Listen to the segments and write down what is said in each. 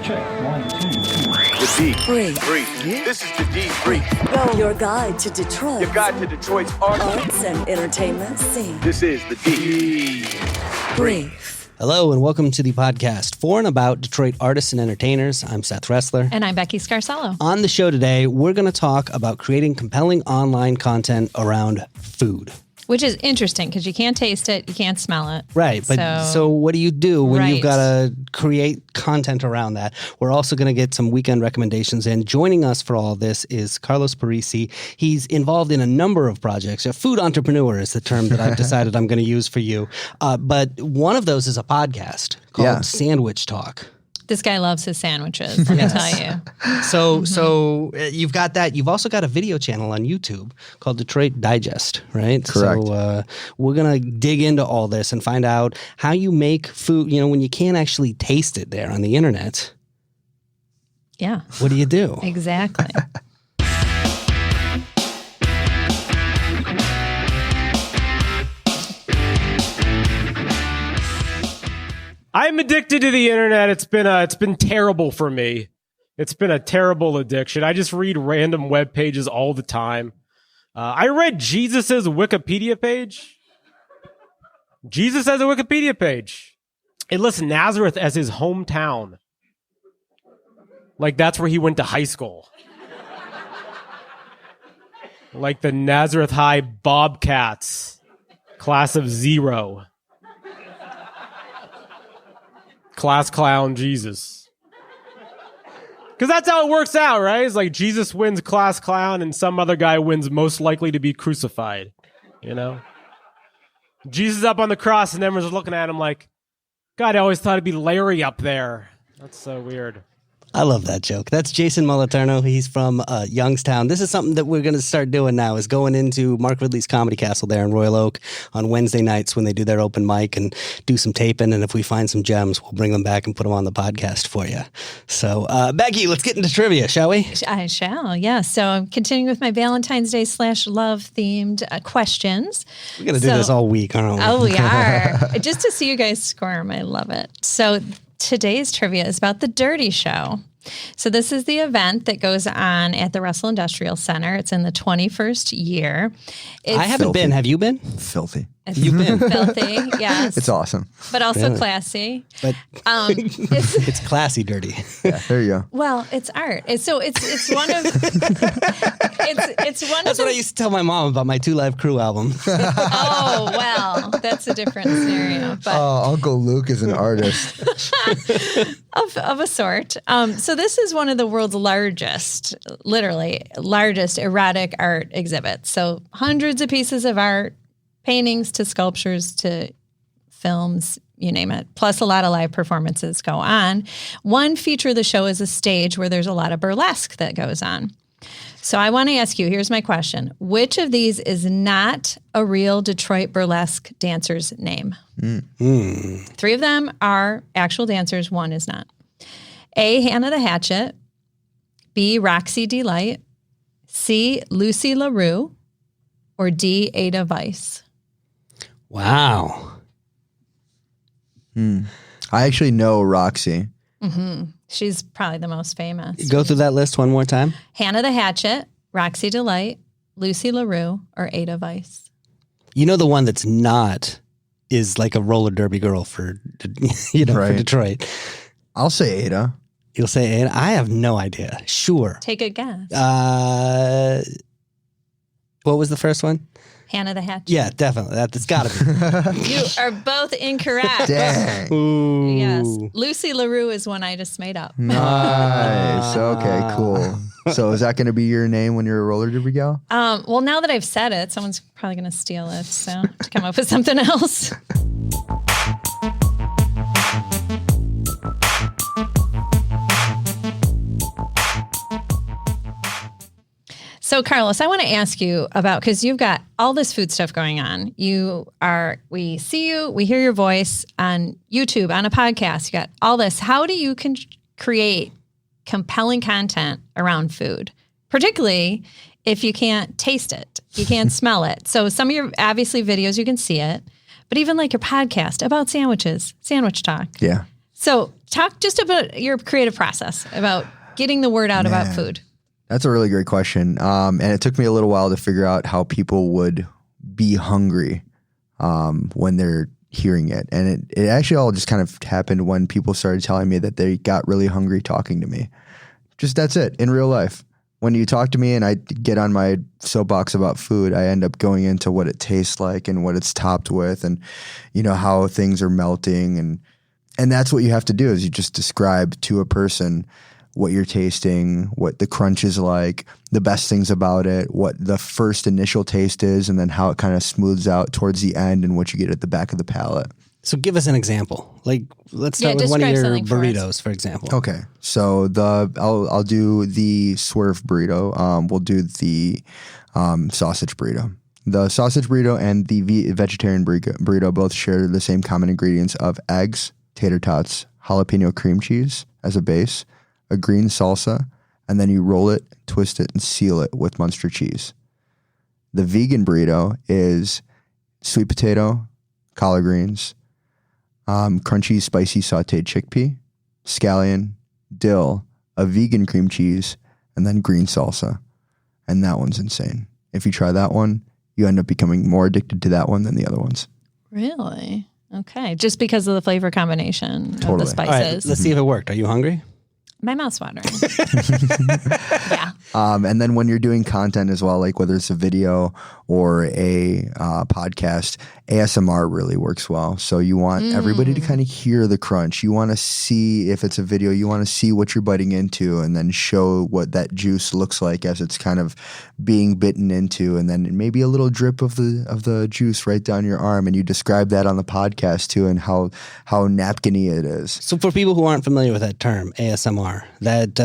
Check. 1, 2, 2. The D. Brief. This is the D Brief. Go. Your guide to Detroit. Your guide to Detroit's Arts and entertainment scene. This is the D. Brief. Hello and welcome to the podcast for and about Detroit artists and entertainers. I'm Seth Ressler. And I'm Becky Scarcello. On the show today, we're going to talk about creating compelling online content around food. Which is interesting because you can't taste it, you can't smell it. Right. But so what do you do when you've got to create content around that? We're also going to get some weekend recommendations. And joining us for all this is Carlos Parisi. He's involved in a number of projects. A food entrepreneur is the term that I've decided I'm going to use for you. But one of those is a podcast called Sandwich Talk. This guy loves his sandwiches, let me tell you. So you've got that. You've also got a video channel on YouTube called Detroit Digest, right? Correct. So we're going to dig into all this and find out how you make food, when you can't actually taste it there on the internet. Yeah. What do you do? Exactly. I'm addicted to the internet. It's been terrible for me. It's been a terrible addiction. I just read random web pages all the time. I read Jesus's Wikipedia page. Jesus has a Wikipedia page. It lists Nazareth as his hometown. Like that's where he went to high school. Like the Nazareth High Bobcats, class of 0. Class clown Jesus. Because that's how it works out, right? It's like Jesus wins class clown and some other guy wins most likely to be crucified. Jesus up on the cross and everyone's looking at him like, God, I always thought it'd be Larry up there. That's so weird. I love that joke. That's Jason Moliterno. He's from Youngstown. This is something that we're going to start doing now, is going into Mark Ridley's Comedy Castle there in Royal Oak on Wednesday nights when they do their open mic and do some taping. And if we find some gems, we'll bring them back and put them on the podcast for you. So, Becky, let's get into trivia, shall we? I shall, yeah. So I'm continuing with my Valentine's Day /love themed questions. We're going to do this all week, aren't we? Oh, we are. Just to see you guys squirm. I love it. So today's trivia is about the Dirty Show. So this is the event that goes on at the Russell Industrial Center. It's in the 21st year. I haven't been. Have you been? Filthy. You've been. Filthy, yes. It's awesome. But also classy. But it's classy dirty. Yeah, there you go. Well, it's art. It's one of That's what I used to tell my mom about my 2 Live Crew album. Oh, well, that's a different scenario. But Uncle Luke is an artist. of a sort. So this is one of the world's literally largest erotic art exhibits. So hundreds of pieces of art, paintings to sculptures to films, you name it. Plus a lot of live performances go on. One feature of the show is a stage where there's a lot of burlesque that goes on. So I want to ask you, here's my question. Which of these is not a real Detroit burlesque dancer's name? 3 of them are actual dancers. 1 is not. A, Hannah the Hatchet. B, Roxy Delight. C, Lucy LaRue. Or D, Ada Weiss. Wow. I actually know Roxy. Mm-hmm. She's probably the most famous. Go through that list one more time. Hannah the Hatchet, Roxy Delight, Lucy LaRue, or Ada Weiss. The one that's not is like a roller derby girl for Detroit. I'll say Ada. You'll say Ada? I have no idea. Sure. Take a guess. What was the first one? Hannah the Hatchet. Yeah, definitely. That's got to be. You are both incorrect. Dang. Ooh. Yes. Lucy LaRue is one I just made up. Nice. Okay, cool. So is that going to be your name when you're a roller derby gal? Well, now that I've said it, someone's probably going to steal it. So to come up with something else. So, Carlos, I want to ask you about, because you've got all this food stuff going on. We see you, we hear your voice on YouTube, on a podcast. You got all this. How do you create compelling content around food, particularly if you can't taste it, you can't smell it? So some of your, obviously, videos, you can see it, but even like your podcast about sandwiches, Sandwich Talk. Yeah. So talk just about your creative process, about getting the word out about food. That's a really great question. And it took me a little while to figure out how people would be hungry when they're hearing it. And it actually all just kind of happened when people started telling me that they got really hungry talking to me. Just that's it in real life. When you talk to me and I get on my soapbox about food, I end up going into what it tastes like and what it's topped with and, you know, how things are melting. And that's what you have to do is you just describe to a person what you're tasting, what the crunch is like, the best things about it, what the first initial taste is, and then how it kind of smooths out towards the end and what you get at the back of the palate. So give us an example. Like, let's start with one of your burritos, for example. Okay, so I'll do the swerve burrito. We'll do the sausage burrito. The sausage burrito and the vegetarian burrito both share the same common ingredients of eggs, tater tots, jalapeno cream cheese as a base, a green salsa, and then you roll it, twist it, and seal it with Munster cheese. The vegan burrito is sweet potato, collard greens, crunchy, spicy sauteed chickpea, scallion, dill, a vegan cream cheese, and then green salsa. And that one's insane. If you try that one, you end up becoming more addicted to that one than the other ones. Really? Okay. Just because of the flavor combination of the spices. All right, let's see if it worked. Are you hungry? My mouth's watering. Yeah. And then when you're doing content as well, like whether it's a video or a podcast, ASMR really works well. So you want everybody to kind of hear the crunch. You want to see, if it's a video, you want to see what you're biting into and then show what that juice looks like as it's kind of being bitten into, and then maybe a little drip of the juice right down your arm. And you describe that on the podcast too, and how napkin-y it is. So for people who aren't familiar with that term, ASMR, that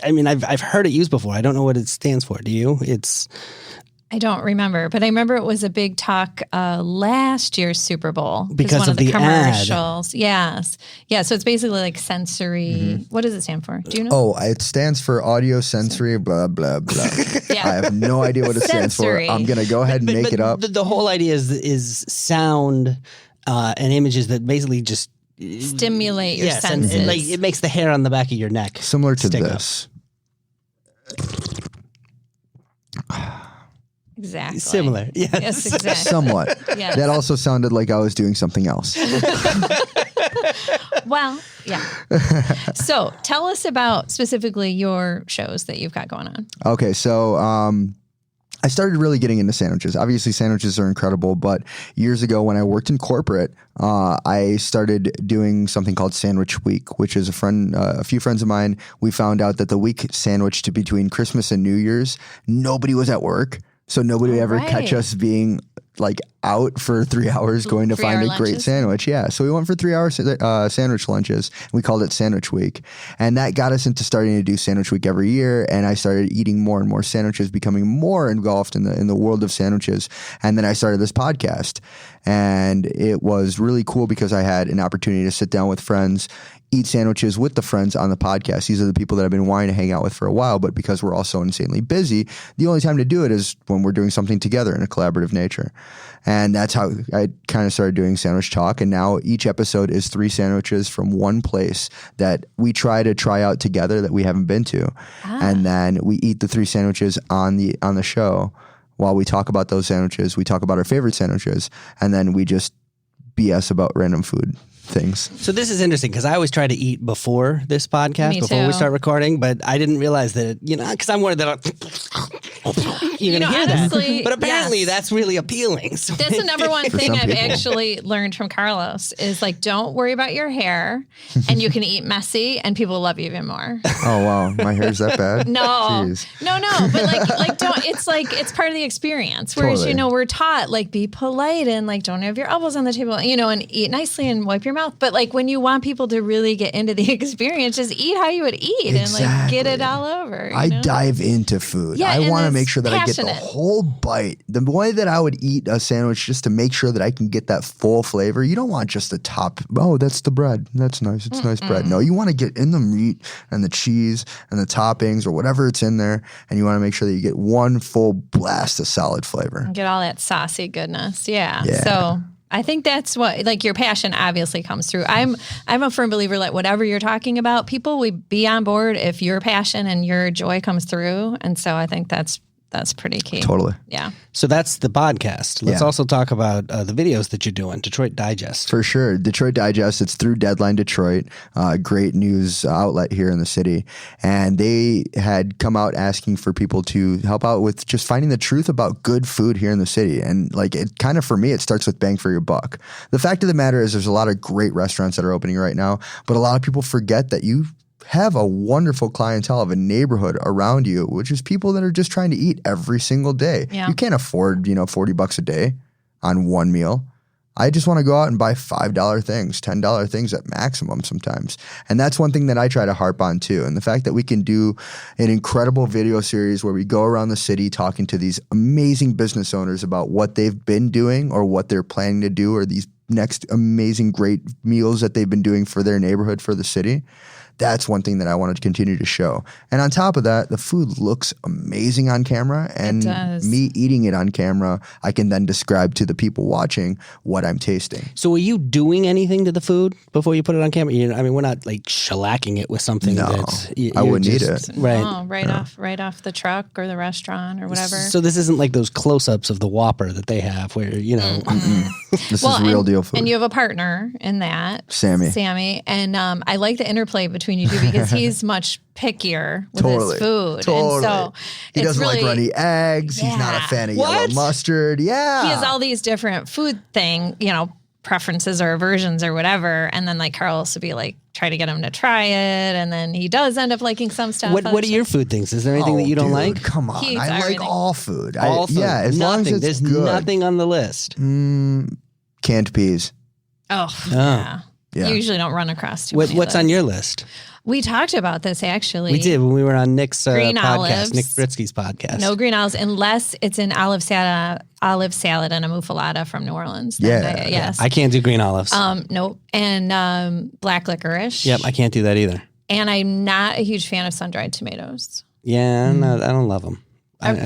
I mean, I've heard it used before. I don't know what it stands for. Do you? I don't remember, but I remember it was a big talk last year's Super Bowl because one of the commercials. ad. Yes, yeah. So it's basically like sensory. What does it stand for? Do you know? Oh, it stands for audio sensory blah blah blah. Yeah. I have no idea what it stands for. Sensory. I'm gonna go ahead and make it up. The whole idea is sound and images that basically just stimulate your senses. And like it makes the hair on the back of your neck similar to stick this. Exactly. Similar. Yes, exactly. Somewhat. Yes. That also sounded like I was doing something else. Well, yeah. So tell us about specifically your shows that you've got going on. Okay, so I started really getting into sandwiches. Obviously, sandwiches are incredible, but years ago when I worked in corporate, I started doing something called Sandwich Week, which is a few friends of mine. We found out that the week sandwiched between Christmas and New Year's, nobody was at work. So nobody would ever catch us being like out for 3 hours going to find a great sandwich. Yeah. So we went for 3 hour sandwich lunches. We called it Sandwich Week. And that got us into starting to do Sandwich Week every year. And I started eating more and more sandwiches, becoming more engulfed in the world of sandwiches. And then I started this podcast. And it was really cool because I had an opportunity to sit down with friends, eat sandwiches with the friends on the podcast. These are the people that I've been wanting to hang out with for a while, but because we're all so insanely busy, the only time to do it is when we're doing something together in a collaborative nature. And that's how I kind of started doing Sandwich Talk. And now each episode is 3 sandwiches from one place that we try out together that we haven't been to. And then we eat the 3 sandwiches on the show. While we talk about those sandwiches, we talk about our favorite sandwiches, and then we just BS about random food things. So this is interesting because I always try to eat before this podcast, before we start recording, but I didn't realize that, because I'm one of the, you're going to hear honestly, that. But apparently that's really appealing. So that's the number one thing I've people. actually learned from Carlos is like, don't worry about your hair and you can eat messy and people love you even more. Oh, wow. My hair's that bad? No, Jeez. no, but like don't, it's part of the experience. Whereas, Totally. we're taught like be polite and like don't have your elbows on the table, and eat nicely and wipe your mouth. But like when you want people to really get into the experience, just eat how you would eat and like get it all over. I dive into food. Yeah, I and want to it's make sure that I get the passionate. whole bite. The way that I would eat a sandwich just to make sure that I can get that full flavor. You don't want just the top. Oh, that's the bread. That's nice. It's nice bread. No, you want to get in the meat and the cheese and the toppings or whatever it's in there. And you want to make sure that you get one full blast of solid flavor. Get all that saucy goodness. Yeah. Yeah. So I think that's what, like, your passion obviously comes through. I'm a firm believer that whatever you're talking about, people will be on board if your passion and your joy comes through. And so I think that's pretty key. Totally. Yeah. So that's the podcast. Let's Yeah. also talk about the videos that you're doing, Detroit Digest. For sure. Detroit Digest, it's through Deadline Detroit, great news outlet here in the city. And they had come out asking for people to help out with just finding the truth about good food here in the city. And like, it kind of, for me, it starts with bang for your buck. The fact of the matter is there's a lot of great restaurants that are opening right now, but a lot of people forget that you have a wonderful clientele of a neighborhood around you, which is people that are just trying to eat every single day. Yeah. You can't afford, $40 a day on one meal. I just want to go out and buy $5 things, $10 things at maximum sometimes. And that's one thing that I try to harp on too. And the fact that we can do an incredible video series where we go around the city talking to these amazing business owners about what they've been doing or what they're planning to do, or these next amazing great meals that they've been doing for their neighborhood, for the city. That's one thing that I wanted to continue to show. And on top of that, the food looks amazing on camera. And It does. me eating it on camera, I can then describe to the people watching what I'm tasting. So are you doing anything to the food before you put it on camera? I mean, we're not like shellacking it with something. No, that's, I wouldn't eat it. Right. Oh, right off the truck or the restaurant or whatever. So this isn't like those close-ups of the Whopper that they have where, This is real deal food. And you have a partner in that, Sammy. And I like the interplay between you two because he's much pickier with his food. Totally. And so he it's doesn't really, like runny eggs. He's not a Yeah. fan of yellow What? mustard. Yeah. He has all these different food preferences or aversions or whatever. And then like Carlos would be like, try to get him to try it. And then he does end up liking some stuff. What are your food things? Is there anything that you don't dude, like? Come on. He eats I like everything. all food. All food. Yeah, as long as Nothing. it's There's good. nothing on the list. Canned peas. Oh, yeah. Yeah. You usually don't run across too many. What's on your list? We talked about this actually. We did when we were on Nick's Green podcast, olives. Nick Britsky's podcast. No green olives unless it's an olive salad and a muffalata from New Orleans. Yeah. Then yes. I can't do green olives. Nope. And black licorice. Yep, I can't do that either. And I'm not a huge fan of sun-dried tomatoes. Yeah, I don't love them.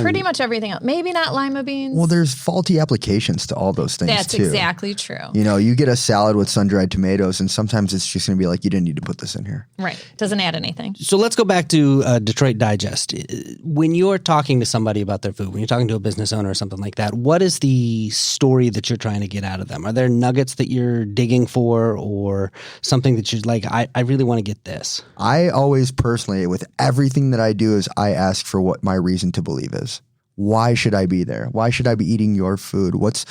Pretty much everything else. Maybe not lima beans. Well, there's faulty applications to all those things That's too. exactly true. You get a salad with sun-dried tomatoes, and sometimes it's just going to be like, you didn't need to put this in here. Right. Doesn't add anything. So let's go back to Detroit Digest. When you're talking to somebody about their food, when you're talking to a business owner or something like that, what is the story that you're trying to get out of them? Are there nuggets that you're digging for, or something that you're like, I really want to get this? I always personally, with everything that I do, is I ask for what my reason to believe is. Why should I be there? Why should I be eating your food? What's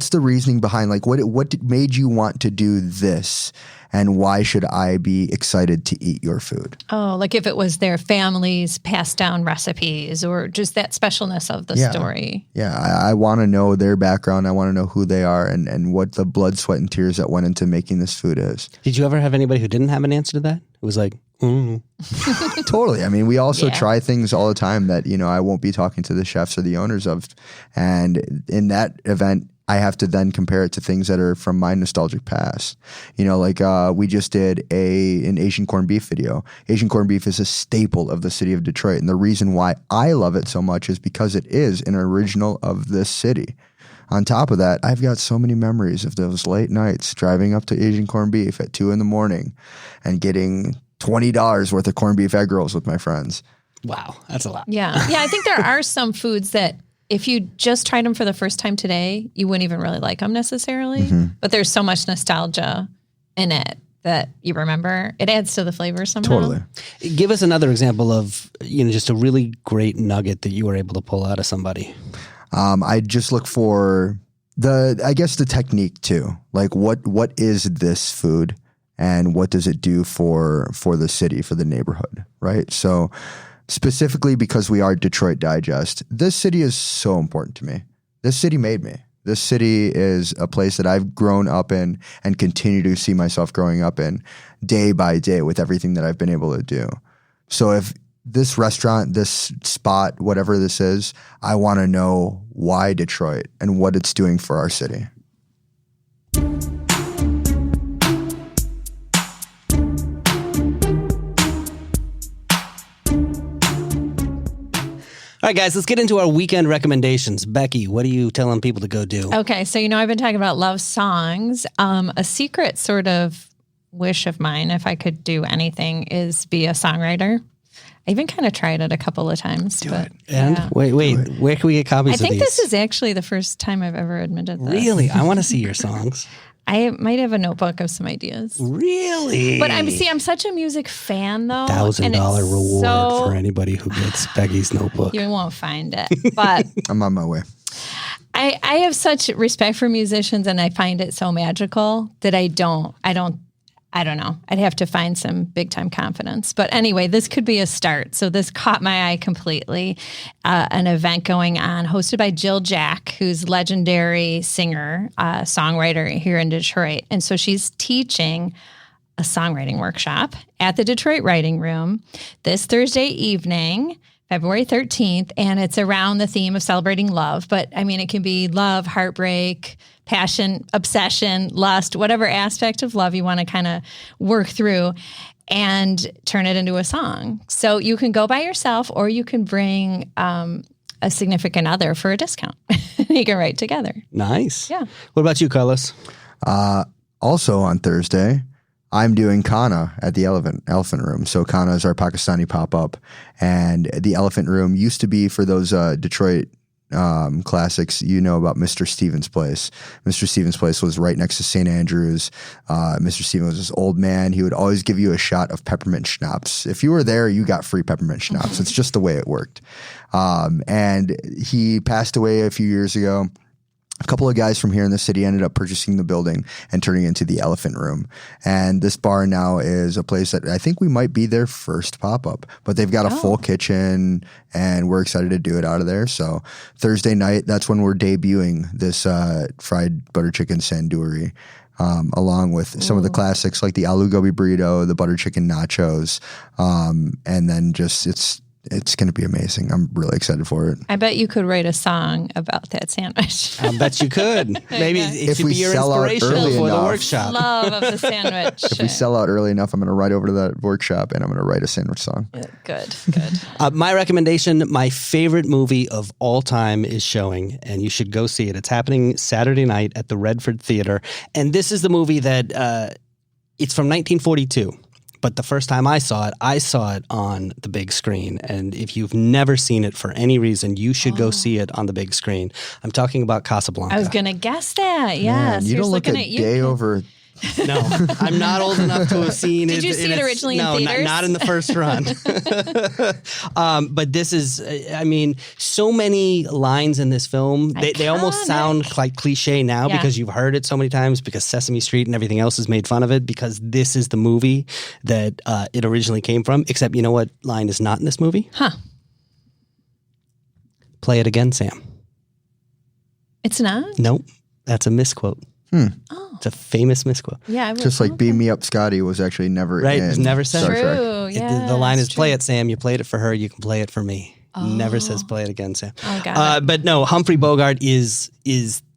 the reasoning behind, like, what made you want to do this? And why should I be excited to eat your food? Oh, like if it was their family's passed down recipes or just that specialness of the story. Yeah, I want to know their background. I want to know who they are and what the blood, sweat, and tears that went into making this food is. Did you ever have anybody who didn't have an answer to that? It was like, Totally. I mean, we also Yeah. try things all the time that, I won't be talking to the chefs or the owners of. And in that event, I have to then compare it to things that are from my nostalgic past. We just did an Asian corned beef video. Asian corned beef is a staple of the city of Detroit. And the reason why I love it so much is because it is an original of this city. On top of that, I've got so many memories of those late nights driving up to Asian corned beef at 2 a.m. and getting $20 worth of corned beef egg rolls with my friends. wow, that's a lot. Yeah. Yeah. I think there are some foods that if you just tried them for the first time today, you wouldn't even really like them necessarily. Mm-hmm. But there's so much nostalgia in it that you remember. It adds to the flavor somehow. Totally. Give us another example of, just a really great nugget that you were able to pull out of somebody. I just look for the technique too. Like what is this food and what does it do for the city, for the neighborhood, right? So specifically because we are Detroit Digest, this city is so important to me. This city made me. This city is a place that I've grown up in and continue to see myself growing up in day by day with everything that I've been able to do. So if this restaurant, this spot, whatever this is, I want to know why Detroit and what it's doing for our city. right, guys, let's get into our weekend recommendations. Becky, what are you telling people to go do? Okay, so I've been talking about love songs. A secret sort of wish of mine, if I could do anything, is be a songwriter. I even kind of tried it a couple of times. Do it. And wait, where can we get copies of these? I think this is actually the first time I've ever admitted this. Really? I want to see your songs. I might have a notebook of some ideas. Really? But I'm such a music fan, though. $1,000 reward for anybody who gets Becky's notebook. You won't find it, but I'm on my way. I have such respect for musicians, and I find it so magical that I don't know. I'd have to find some big time confidence. But anyway, this could be a start. So this caught my eye completely. An event going on hosted by Jill Jack, who's legendary singer, songwriter here in Detroit. And so she's teaching a songwriting workshop at the Detroit Writing Room this Thursday evening, February 13th. And it's around the theme of celebrating love. But it can be love, heartbreak, passion, obsession, lust, whatever aspect of love you want to kind of work through and turn it into a song. So you can go by yourself, or you can bring a significant other for a discount. You can write together. Nice. Yeah. What about you, Carlos? Also on Thursday, I'm doing Kana at the Elephant Room. So Kana is our Pakistani pop-up. And the Elephant Room used to be, for those Detroit classics, about Mr. Stevens' Place. Mr. Stevens' Place was right next to St. Andrews. Mr. Stevens was this old man. He would always give you a shot of peppermint schnapps. If you were there, you got free peppermint schnapps. It's just the way it worked. And he passed away a few years ago. A couple of guys from here in the city ended up purchasing the building and turning it into the Elephant Room. And this bar now is a place that I think we might be their first pop-up. But they've got a full kitchen, and we're excited to do it out of there. So Thursday night, that's when we're debuting this fried butter chicken sanduri, along with some of the classics like the aloo gobi burrito, the butter chicken nachos, and then it's going to be amazing. I'm really excited for it. I bet you could write a song about that sandwich. I bet you could. Maybe it should be your inspiration for the workshop. Love of the sandwich. If we sell out early enough, I'm going to ride over to that workshop and I'm going to write a sandwich song. Good. My recommendation, my favorite movie of all time is showing, and you should go see it. It's happening Saturday night at the Redford Theater. And this is the movie that it's from 1942. But the first time I saw it on the big screen. And if you've never seen it for any reason, you should go see it on the big screen. I'm talking about Casablanca. I was going to guess that. Yes. Man, you don't look a day over. No, I'm not old enough to have seen it. Did you see it originally in theaters? No, not in the first run. But this is, so many lines in this film, they almost sound like cliche now because you've heard it so many times, because Sesame Street and everything else has made fun of it, because this is the movie that it originally came from. Except, you know what line is not in this movie? Huh. Play it again, Sam. It's not? Nope. That's a misquote. Oh. It's a famous misquote. Yeah, just like "Beam Me Up, Scotty" was actually never right. in It was never said. Star Trek. True. Yeah, the line is true. "Play it, Sam. You played it for her. You can play it for me." Never says "Play it again, Sam." Oh, got it. But no, Humphrey Bogart is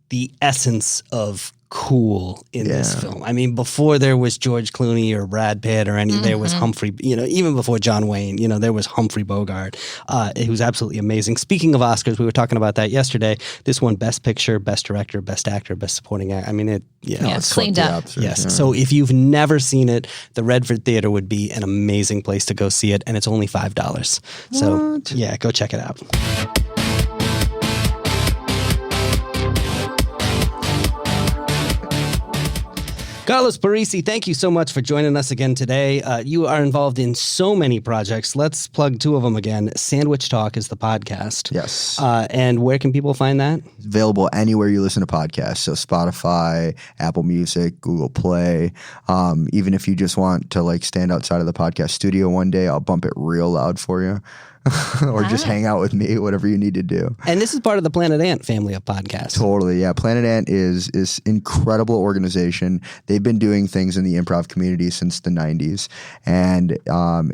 the essence of cool in this film. I mean, before there was George Clooney or Brad Pitt or any, there was Humphrey, even before John Wayne, there was Humphrey Bogart. He was absolutely amazing. Speaking of Oscars, we were talking about that yesterday. This won Best Picture, Best Director, Best Actor, Best Supporting Actor. I mean, it's cleaned up. Yes. Yeah. So if you've never seen it, the Redford Theater would be an amazing place to go see it. And it's only $5. So yeah, go check it out. Carlos Parisi, thank you so much for joining us again today. You are involved in so many projects. Let's plug two of them again. Sandwich Talk is the podcast. Yes. And where can people find that? It's available anywhere you listen to podcasts. So Spotify, Apple Music, Google Play. Even if you just want to stand outside of the podcast studio one day, I'll bump it real loud for you. Or just hang out with me, whatever you need to do. And this is part of the Planet Ant family of podcasts. Totally, yeah. Planet Ant is incredible organization. They've been doing things in the improv community since the 90s. And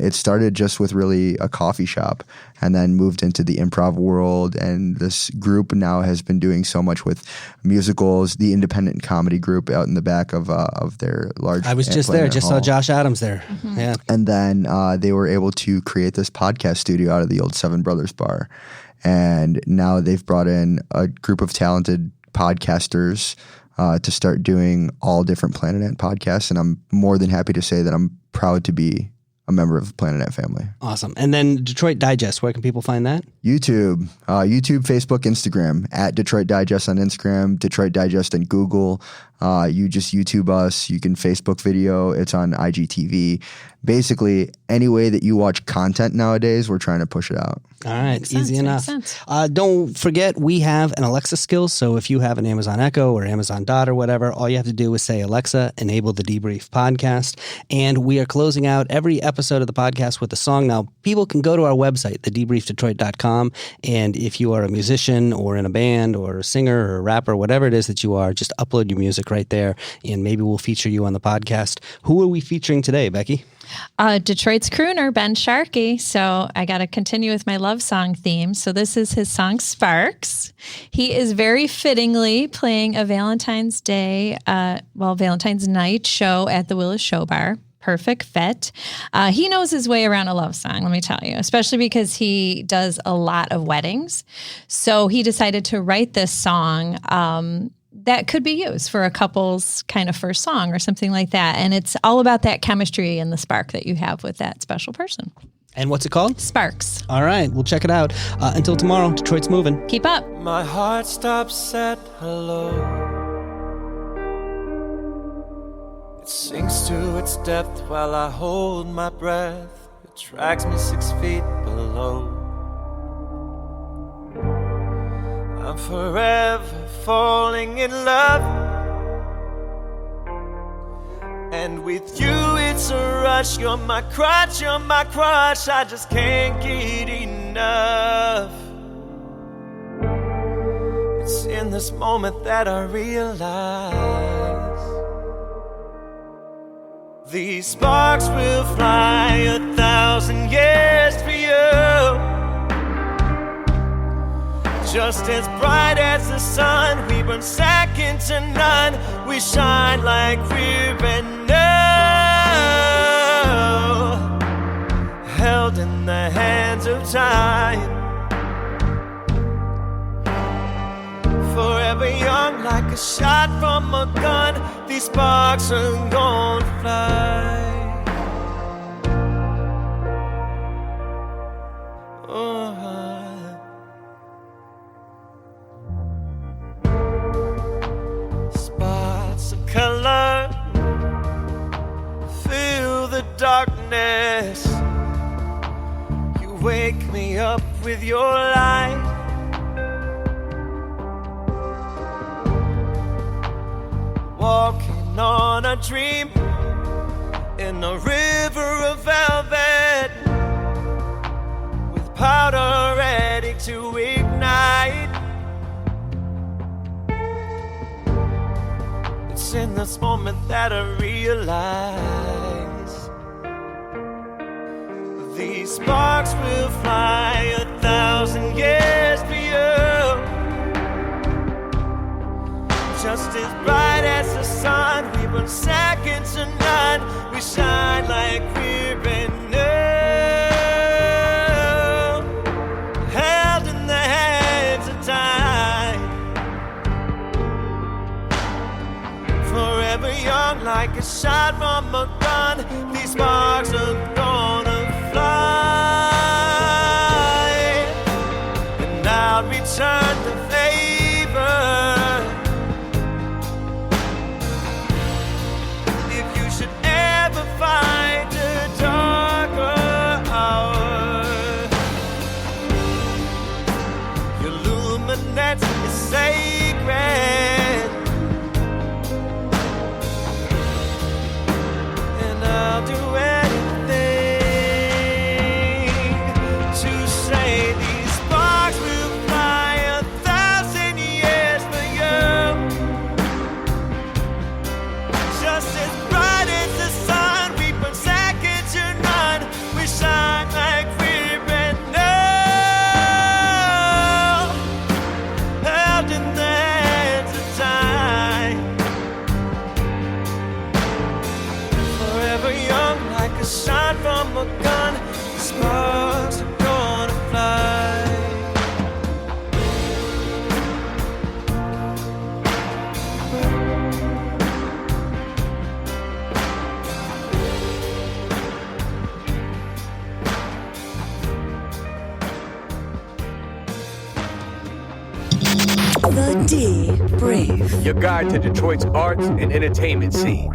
it started just with really a coffee shop and then moved into the improv world. And this group now has been doing so much with musicals, the independent comedy group out in the back of their large I was just there, just saw Josh Adams there. Yeah. And then they were able to create this podcast studio out of the old Seven Brothers bar. And now they've brought in a group of talented podcasters to start doing all different Planet Ant podcasts. And I'm more than happy to say that I'm proud to be a member of the Planet Ant family. Awesome. And then Detroit Digest, where can people find that? YouTube, Facebook, Instagram, at Detroit Digest on Instagram, Detroit Digest on Google. You just YouTube us. You can Facebook video. It's on IGTV. Basically, any way that you watch content nowadays, we're trying to push it out. All right. Easy enough. Don't forget, we have an Alexa skill. So if you have an Amazon Echo or Amazon Dot or whatever, all you have to do is say, Alexa, enable the Debrief podcast. And we are closing out every episode of the podcast with a song. Now, people can go to our website, thedebriefdetroit.com. And if you are a musician or in a band or a singer or a rapper, whatever it is that you are, just upload your music right there. And maybe we'll feature you on the podcast. Who are we featuring today, Becky? Detroit's crooner, Ben Sharkey. So I got to continue with my love song theme. So this is his song Sparks. He is very fittingly playing a Valentine's night show at the Willis Show Bar. Perfect fit. He knows his way around a love song, let me tell you, especially because he does a lot of weddings. So he decided to write this song that could be used for a couple's kind of first song or something like that. And it's all about that chemistry and the spark that you have with that special person. And what's it called? Sparks. All right, we'll check it out. Until tomorrow, Detroit's moving. Keep up. My heart stops at hello. It sinks to its depth while I hold my breath. It drags me 6 feet below. I'm forever falling in love, and with you it's a rush. You're my crutch, I just can't get enough. It's in this moment that I realize these sparks will fly 1,000 years for you. Just as bright as the sun, we burn second to none. We shine like we're brand new, held in the hands of time. Forever young, like a shot from a gun. These sparks are gonna fly. Color, feel the darkness. You wake me up with your light. Walking on a dream in a river of velvet, with powder ready to ignite. It's in this moment that I realize these sparks will fly 1,000 years for you. Just as bright as the sun, we burn second to none. We shine like we're brand new, held in the hands of time. Forever young, like a shot from a gun. These sparks are gonna fly, and I'll return the favor. If you should ever find a darker hour, your luminance is sacred. I'll do anything to say these sparks will fly 1,000 years for you. Just as bright as the sun, we burn second to none. We shine like we're brand new, held in the hands of time. Forever young, like a shot from a gun. The sparks are gonna fly. The D Brief. Your guide to Detroit's arts and entertainment scene.